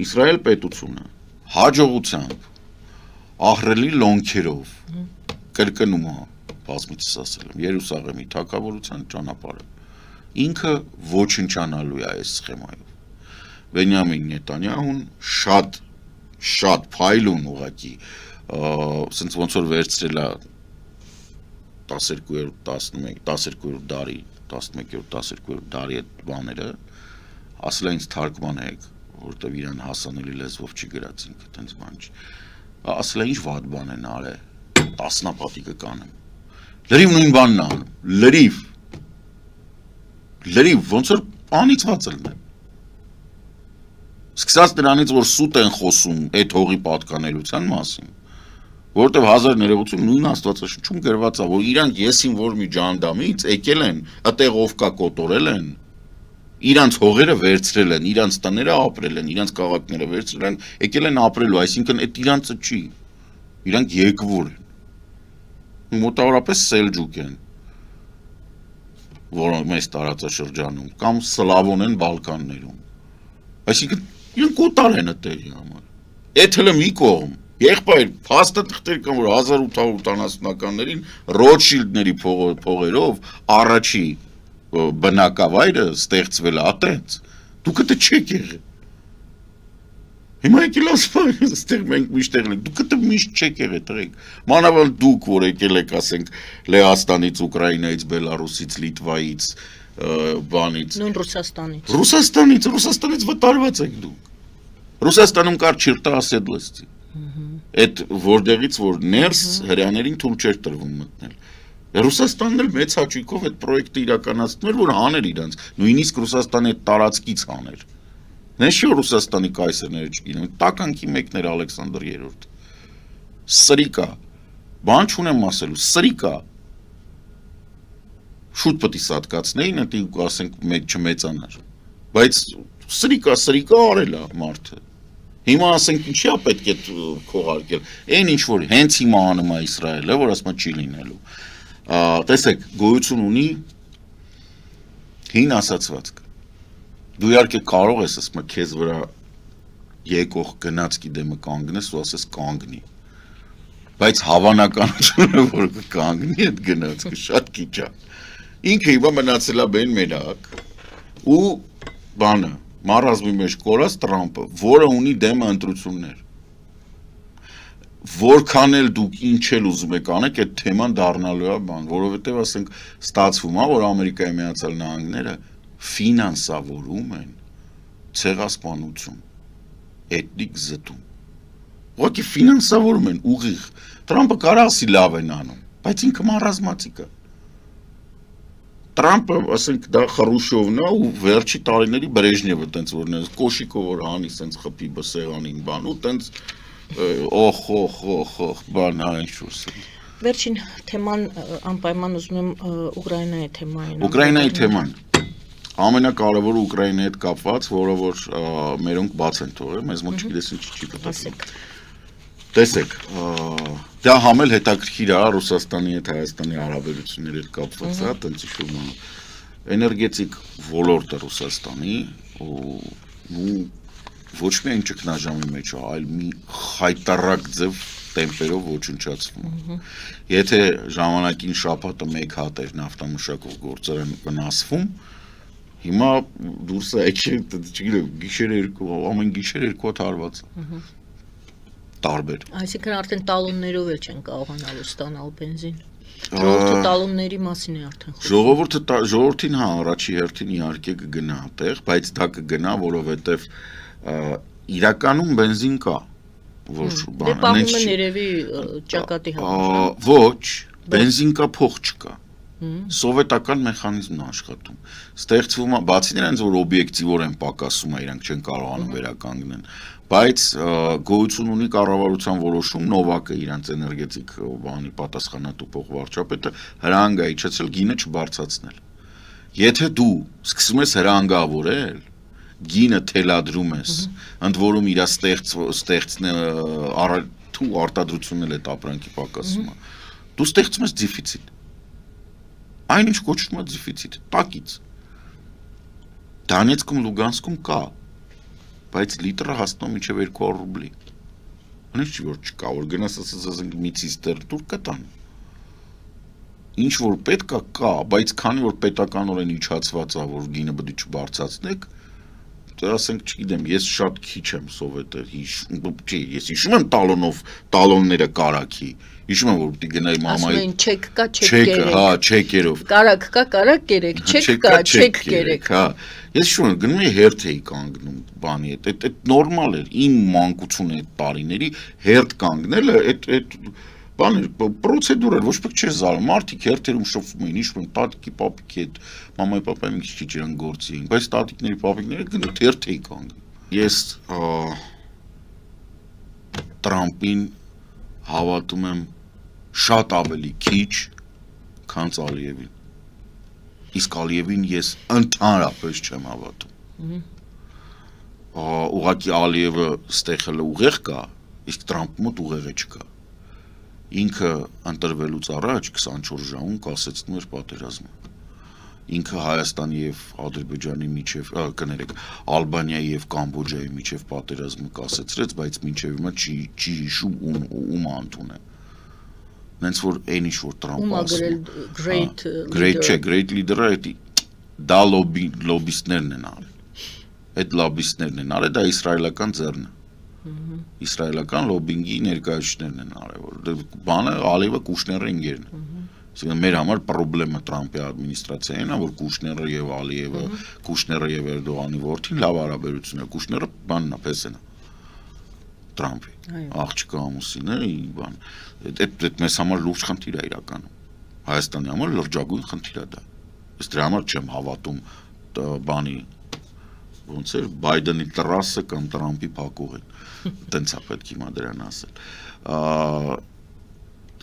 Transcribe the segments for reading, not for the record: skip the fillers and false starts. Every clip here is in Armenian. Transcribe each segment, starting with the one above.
Իսրայել պետությունը հաջողությամբ ահռելի լոնքերով կրկնում է բազմիցս ասել եմ Երուսաղեմի թագավորության ճանապարհը ինքը ոչնչանալու է այս սխեմայով Բենյամին Նետանյահուն շատ փայլուն ուղղակի սենց ոնց որ վերցրել է 12-րդ դարի 11-րդ դարի այդ բաները ասել է ինձ թարգմանեք որտեվ իրան հասանելի լեզվով չի գրած ինքը տենց բան չի ասել է ինչ վատ բան են արել տասնապատիկը կանեմ լրիվ նույն բանն է անում լրիվ ոնց որ անիծված են սկսած նրանից որ սուտ են խոսում այդ հողի պատկանելության մասին որտեվ 1000 ներողություն նույն աստվածաշնչում գրված է որ իրանք եսին որ մի ջանդամից եկել են ըտեղով կա կոտորել են իրանց հողերը վերցրել են իրանց տները ապրել են իրանց քաղաքները վերցրել են եկել են ապրելու այսինքն այդ իրանցը չի իրանք եկվոր են մոտավորապես սելջուկ են որոնք մեծ տարածաշրջանում կամ սլավոն են Բալկաններում այսինքն իրանք կոտար են այդտեղի համար այդ հələ մի կողմ եղբայր փաստաթղթեր կան որ 1870-ականներին Ռոթշիլդների փողերով առաջի բնակավայրը ստեղծվել է այտենց դուք դա չեք եղել հիմա եկել ասում այստեղ մենք միշտ եղել ենք դուք դա միշտ չեք եղել տղեկ մանավանդ դուք որ եկել եք ասենք Լեհաստանից Ուկրաինայից Բելարուսից Լիտվայից բանից նույն Ռուսաստանից վտարված եք դուք Ռուսաստանում կար չիրտա ասեդլստի այդ որտեղից որ ներս հրեաներին թույլ չէր տրվում մտնել Ռուսաստանն էլ մեծ հաճույքով այդ պրոյեկտը իրականացնում էր որ հաներ իրանց նույնիսկ Ռուսաստանի այդ տարածքից հաներ Նեշի Ռուսաստանի կայսերները չգիտեմ տականքի մեկն էր Ալեքսանդր 3-րդ սրիկա բան չունեմ ասելու սրիկա շուտ պետք է սատկացնեին դա ասենք մեկ չմեծանար բայց սրիկա արել է մարդը Հիմա ասենք ինչի է պետք է քողարկել այն ինչ որ հենց հիմա անում է Իսրայելը որ ասում է չի լինելու տեսեք գոյություն ունի հին ասացվածք դու իհարկե կարող ես ասում եմ քեզ վրա եկող գնացքի դեմը կանգնես ու ասես կանգնի բայց հավանականությունը որ կանգնի այդ գնացքը շատ քիչ է ինքը հիմա մնացել է բեն մենակ ու բանը Մարազմի մեջ կորած Տրամպը, որը ունի դեմը ընտրություններ, որքան էլ դուք ինչ էլ ուզում եք անեք, այդ թեման դառնալու է բան, որովհետև ասենք ստացվում է, որ Ամերիկայի Միացյալ Նահանգները ֆինանսավորում են ցեղասպանություն, էթնիկ զտում, ուղղակի ֆինանսավորում են ուղիղ, Տրամպը կարա ասի լավ են անում, բայց ինքը մարազմատիկ է Տրամպը, ասենք, դա Խրուշովն է ու վերջի տարիների Բրեժնևը տենց որն է, Կոշիկով որ հանի սենց խփի բսեղանին բան ու տենց օխ, բան այնշուս։ Վերջին թեման անպայման ուզում եմ Ուկրաինայի թեմային։ Ուկրաինայի թեման։ Ամենակարևորը Ուկրաինայի հետ կապված, որը որ մերոնք բաց են թողել, մեզ մոտ չգիտես ինչ չի պատասխան։ Տեսեք, դա համել հետաքրքիր է Ռուսաստանի հետ Հայաստանի հարաբերությունների հետ կապված է, տենց իշխում էներգետիկ ոլորտը Ռուսաստանի ու ոչ միայն ճգնաժամի մեջ է, այլ մի խայտառակ ձև տեմպերով ոչնչացվում։ Եթե ժամանակին շաբաթը մեկ հատ էր նավթամշակող գործարան վնասվում, հիմա դուրս է եկել, չգիտեմ, գիշեր երկու, ամեն գիշեր երկու հատ հարված է։ Տարբեր։ Այսինքն արդեն տալոններով էլ չեն կարողանալու ստանալ բենզին։ Ժողովրդի տալոնների մասին է արդեն խոսքը։ Ժողովրդին հա առաջի հերթին իհարկե կգնա այդտեղ, բայց դա կգնա, որովհետև իրականում բենզին կա, որ բանը։ Դե պահում են երևի ճակատի համար։ Ոչ, բենզին կա, փող չկա։ Սովետական մեխանիզմն է աշխատում։ Ստեղծվում է, բացի նրանից, որ օբյեկտիվորեն պակասում է, իրանք չեն կարողանում վերականգնեն, բայց գոյություն ունի կառավարության որոշում Նովակը իրանց էներգետիկ բանի պատասխանատու փոխվարչապետը հրանք է իջեցել գինը չբարձրացնել։ Եթե դու սկսում ես հրանգավորել, գինը թելադրում ես, ընդ որում իր արտադրությունն էլ այդ ապրանքի պակասում է, դու ստեղծում ես դեֆիցիտ։ Այնինչ կոչվում է դեֆիցիտ, տակից։ Դոնեցկում, Լուգանսկում կա։ բայց լիտրը հասնում մինչև 200 ռուբլի։ Ինչ չի որ չկա, որ գնաս ասես մի ցիստերն դուր կտան։ Ինչ որ պետք է կա, բայց քանի որ պետականորեն իջացված է, որ գինը պետք է չբարձրացնեք, ասենք, չգիտեմ, ես շատ քիչ եմ սովետել, ես հիշում եմ տալոնները կարակի, հիշում եմ, որ պիտի գնայի մամայի։ Ասում են չեք կա, չեք կերեք։ Հա, չեկերով։ Կարակ կա, կարակ կերեք, չեք կա, չեք կերեք։ Հա, ես հիշում եմ, գնում էի հերթ էի կանգնում բանի հետ, այդ նորմալ էր, իմ մանկությունը այդ տարիների հերթ կանգնելը, այդ բաներ, պրոցեդուր էր, ոչ պետք չէր զարում, մարդիկ հերթերում շփվում էին, հիշում եմ, տատիկի պապիկի հետ, մամայի պապայի մի քիչ իրան գործի էին, բայց տատիկների պապիկները գնում հերթ էի կանգնում։ Ես Տրամպին հավատում եմ շատ ավելի քիչ, քան Ալիևին։ Իսկ Ալիևին ես ընդհանրապես չեմ հավատում։ Ուղղակի Ալիևը ստեղ հələ ուղեղ կա, իսկ Տրամպի մոտ ուղեղը չկա։ Ինքը ընտրվելուց առաջ 24 ժամում կասեցնում էր պատերազմը։ Ինքը Հայաստանի եւ Ադրբեջանի միջև, կներեք, Ալբանիայի եւ Կամբոջայի միջև պատերազմը կասեցրեց, բայց մինչև հիմա չի հիշում ում անտուն է։ Նենց որ այն ինչ որ Տրամպը ասում է, great leader-ը դա լոբիստներն են արել։ Այդ լոբիստներն են արել, դա իսրայելական ձեռն է։ Իսրայելական լոբինգի ներկայացուցիչներն են արել, որ բանը Ալիևը Կուշները ընկերն է։ Այսինքն մեր համար խնդրեմը Տրամպի ադմինիստրացիային է, որ Կուշները եւ Ալիևը, Կուշները եւ Էրդողանի որդին լավ հարաբերություն է, Կուշները բանն է, փեսն է։ Տրամպի աղջկա ամուսինը, բան։ Այդ մեզ համար լուրջ խնդիր է իրականում։ Հայաստանի համար լրջագույն խնդիր է դա։ Ըստ դրա համար չեմ հավատում բանի ոնց էր Բայդենի տրասը կամ Տրամպի փակուղին։ Տենց է պետք հիմա դրան ասել։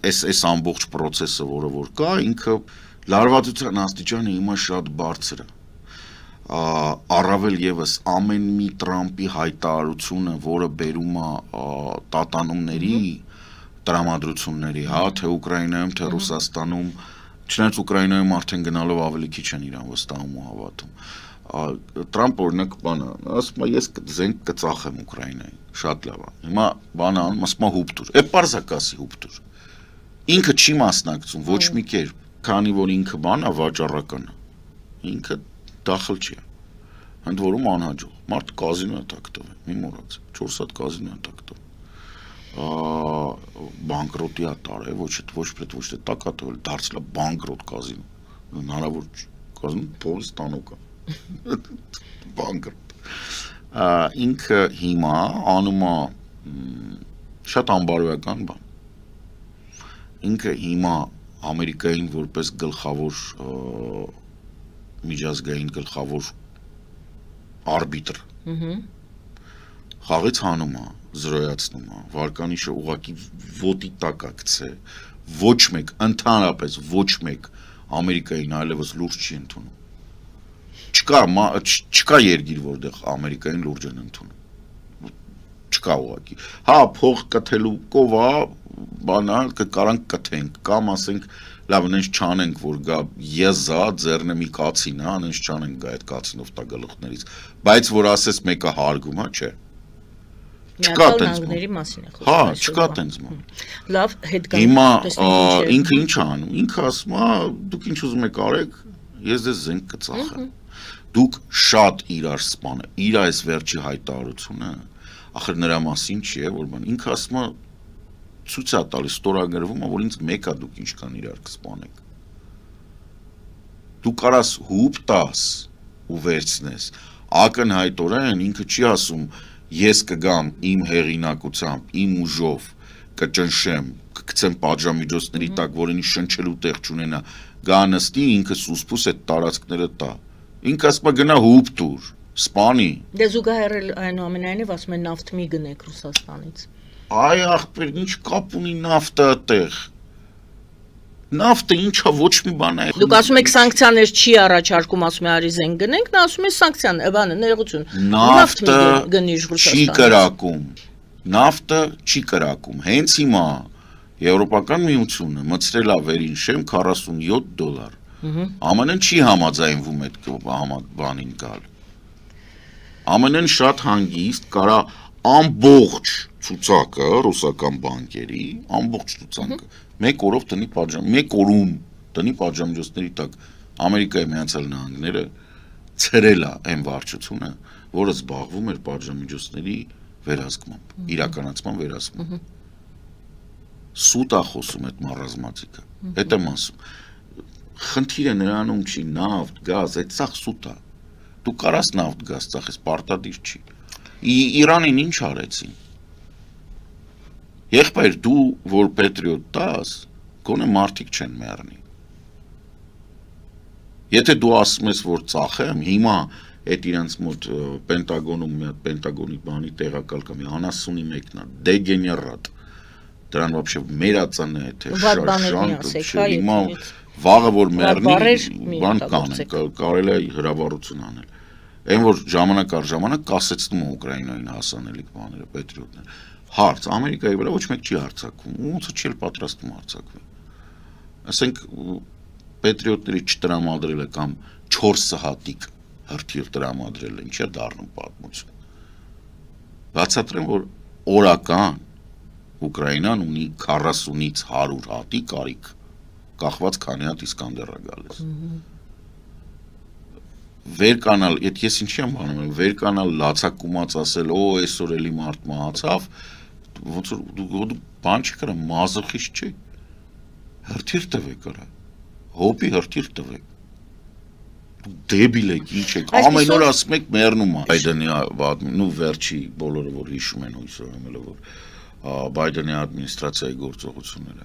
Այս ամբողջ process-ը, որը որ կա, ինքը լարվածության աստիճանը հիմա շատ բարձր է։ Առավել եւս ամեն մի Տրամպի հայտարարությունը, որը բերում է տատանումների, տրամադրությունների, հա, թե Ուկրաինայում, թե Ռուսաստանում, չնայած Ուկրաինայում արդեն գնալով ավելի քիչ են իրան վստահում ու հավատում։ Տրամպ օրինակ բանը, ասում է ես զենք կծախեմ Ուկրաինային, շատ լավ է։ Հիմա բանը անում, ասում է հուպտուր, էպարզակասի հուպտուր։ Ինքը չի մասնակցում ոչ մի կերպ, քանի որ ինքը բան է վաճառական է։ Ինքը դախլ չի։ Ընդ որում անհաջող։ Մարդ կազինո է տակտվել, մի մոռաց, 4 հատ կազինո է տակտվել։ Բանկրոտի է տարել, ոչ թե տակատվել, դարձել է բանկրոտ կազինո։ Հնարավոր չի։ Կազինո փողը ստանոք է։ Բանկրոտ։ Ինքը հիմա անում է շատ անբարոյական բան։ Ինքը հիմա Ամերիկային որպես գլխավոր միջազգային գլխավոր արբիտր խաղից հանում է, զրոյացնում է, վարկանիշը ուղղակի ոտի տակ է գցել, ոչ մեկ, ընդհանրապես ոչ մեկ Ամերիկային այլևս լուրջ չի ընդունում։ Չկա երկիր, որտեղ Ամերիկային լուրջ են ընդունում։ Չկա ուղղակի։ Հա, փող կթելու կովա, բանա կարանք կթենք, կամ ասենք լավ նենց չանենք, որ գա եզա ձեռնը մի կացին, հա, նենց չանենք գա այդ կացինով տա գլուխներից, բայց որ ասես մեկը հարգում, հա, չէ։ Չկա տենց բան։ Հա, չկա տենց բան։ Լավ, հետ գանք։ Հիմա ինքը ինչ է անում։ Ինքը ասում է, դուք ինչ ուզում եք արեք, ես ձեզ զենք կծախեմ։ Դուք շատ իրար սպանը, իր այս վերջի հայտարարությունը, ախր նրա մասին չի է, որ բան, ինքը ասում է ցույց է տալիս, ստորագրվում է, որ ինձ մեկա դուք ինչքան իրար կսպանեք։ Դու կարաս հուպ տաս ու վերցնես, ակնհայտորեն ինքը չի ասում ես կգամ իմ հեղինակությամբ, իմ ուժով, կճնշեմ, կգցեմ պատժամիջոցների տակ, որ ինձ շնչելու տեղ չունենա, գա նստի ինքը սուսպուս այդ տարածքները տա։ Ինքը ասում է գնա հուպ տուր, սպանի։ Դե զուգահեռ այնուամենայնիվ ասում են նավթ մի գնեք Ռուսաստանից։ Այ ախպեր, ինչ կապ ունի նավթը այդտեղ։ Նավթը ինչա ոչ մի բան է։ Դուք ասում եք սանկցիաներ չի առաջարկում, ասում է արի զենք գնենք, նա ասում է սանկցիան, բանը ներողություն։ Նավթը չի կրակում։ Նավթը չի կրակում։ Հենց հիմա Եվրոպական միությունը մտցրել է վերին շեմ $47։ ԱՄՆ-ն չի համաձայնվում այդ բանին գալ։ ԱՄՆ-ն շատ հանգիստ կարա ամբողջ ցուցակը ռուսական բանկերի, ամբողջ ցուցակը մեկ օրով տնի մեկ օրում տնի պատժամիջոցների տակ Ամերիկայի Միացյալ Նահանգները ցրել է այն վարչությունը, որը զբաղվում էր պատժամիջոցների վերահսկմամբ, իրականացման վերահսկմամբ։ Սուտ է խոսում այդ մառազմատիկը։ Այդ եմ ասում։ Խնդիրը նրանում չի նավթ, գազ, այդ սա սուտ է։ Դու կարաս նավթ գազ ծախես, պարտադիր չի։ Իրանին ինչ արեցին։ Եղբայր դու որ պետրիոտ տաս, գոնե մարդիկ չեն մեռնի։ Եթե դու ասում ես որ ծախեմ, հիմա այդ իրանց մոտ Պենտագոնում մի հատ Պենտագոնի բանի տեղակալ կա, մի անասունի մեկն է, դեգեներատ։ Դրան вообще մերածան է, թե շան, հիմա վաղը որ մեռնի, բան կանեն, կարելի է հրավառություն անել։ Այն որ ժամանակ առ ժամանակ կասեցնում է Ուկրաինային հասանելիք բաները, պետրիոտներ։ Հարց, Ամերիկայի վրա ոչ մեկ չի հարձակվում, ոնց չի էլ պատրաստվում հարձակվի։ Ասենք պետրիոտների չտրամադրելը կամ 4 հատիկ հրթիռ տրամադրելը ինչ է դառնում պատմություն։ Բացատրեմ, որ օրական Ուկրաինան ունի 40-ից 100 հատի կարիք, կախված քանի հատ Իսկանդեր է գալիս։ Վերկանալ, այդ ես ինչի եմ բանում, վերկանալ լացակումած ասել, օ, այսօր էլի մարդ մահացավ, ոնց որ դու բան չի կարա, մազոխիստ չի, հրթիռ տվեք արա, հոպի հրթիռ տվեք, դու դեբիլ եք, ինչ եք, ամեն օր ասում եք մեռնում է, Բայդենի վերջի բոլորը որ հիշում են հույսով եմելը, որ Բայդենի ադմինիստրացիայի գործողությունները,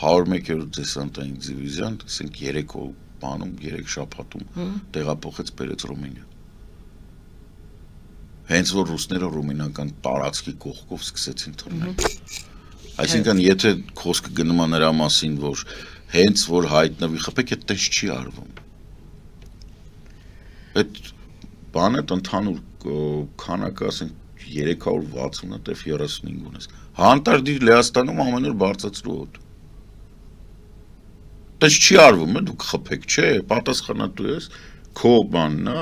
101-րդ դեսանտային դիվիզիան, ասենք 3 բանում 3 շաբաթում տեղափոխեց բերեց Ռումինիա։ Հենց որ ռուսները ռումինական տարածքի կողքով սկսեցին թռնել։ Այսինքն եթե խոսքը գնում է նրա մասին, որ հենց որ հայտնվի խփեք, այդ տես չի արվում։ Այդ բանը ընդհանուր քանակը ասենք 360 տեվ 35 ունես։ Հանդարտիր Լեհաստանում ամեն օր բարձրացրու հոտ։ Դες չի արվում է, դուք խփեք, չէ, պատասխանատու ես, քո բանն է,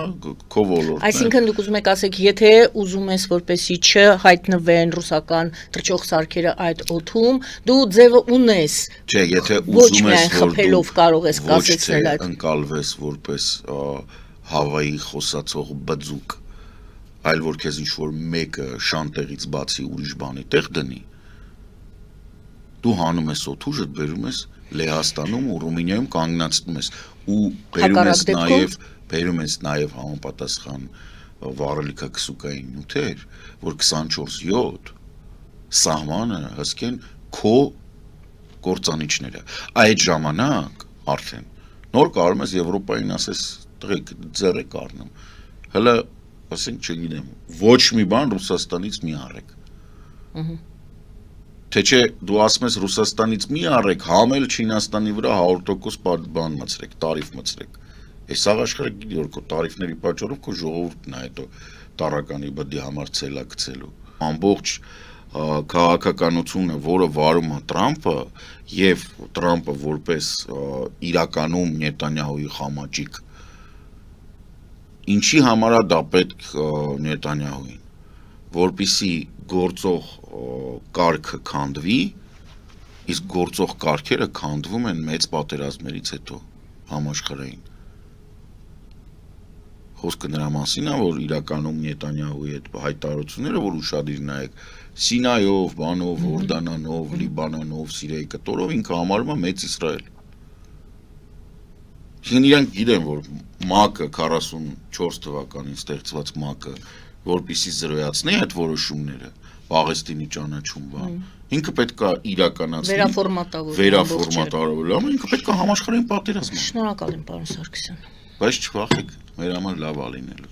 քո ոլորտն է։ Այսինքն դուք ուզում եք ասեք, եթե ուզում ես որպեսի չհայտնվեն ռուսական թռչող սարքերը այդ օդում, դու ձևը ունես։ Չէ, եթե ուզում ես որ խփելով կարող ես կասեցնել այդ։ Ընկալվես որպես Հավայի խոսացող բձուկ, այլ որ քեզ ինչ-որ մեկը շանտեղից բացի ուրիշ բանի տեղ դնի, դու հանում ես օդուժդ բերում ես Լեհաստանում ու Ռումինիայում կանգնացնում ես ու բերում ես նաև համապատասխան վառելիքաքսուկային նյութեր, որ 24/7 սահմանը հսկեն քո կործանիչները։ Այդ ժամանակ արդեն նոր կարող ես Եվրոպային ասես տղեկ ձեռեք առնում։ Հələ ասենք չգիտեմ, ոչ մի բան Ռուսաստանից մի արեք։ Թե չէ դու ասում ես Ռուսաստանից մի առեք, համել Չինաստանի վրա 100% բան մցրեք, տարիֆ մցրեք։ Այս աշխարհը գիտի որ քո տարիֆների պատճառով քո ժողովուրդն է հետո տարականի բդի համար ցելակցելու։ Ամբողջ քաղաքականությունը, որը վարում է Տրամպը եւ Տրամպը որպես իրականում Նետանյահուի խամաճիկ, ինչի համար է դա պետք Նետանյահուին, որպիսի գործող կարգը քանդվի, իսկ գործող կարգերը քանդվում են մեծ պատերազմներից հետո համաշխարհային։ Խոսքը նրա մասին է, որ իրականում Նետանյահուի այդ հայտարարությունները, որ ուշադիր նայեք, Սինայով, բանով, Հորդանանով, Լիբանանով, Սիրիայի կտորով ինքը համարում է մեծ Իսրայել։ Իրանք գիտեն, որ ՄԱԿ-ը 44 թվականին ստեղծված ՄԱԿ-ը, որպեսզի զրոյացնի այդ որոշումները, Պաղեստինի ճանաչում բան, ինքը պետք է իրականացնի, վերաֆորմատավորել, ինքը պետք է համաշխարհային պատերազմ։ Շնորհակալ եմ, պարոն Սարգսյան։ Բայց չվախեք, մեր համար լավ ալինելու։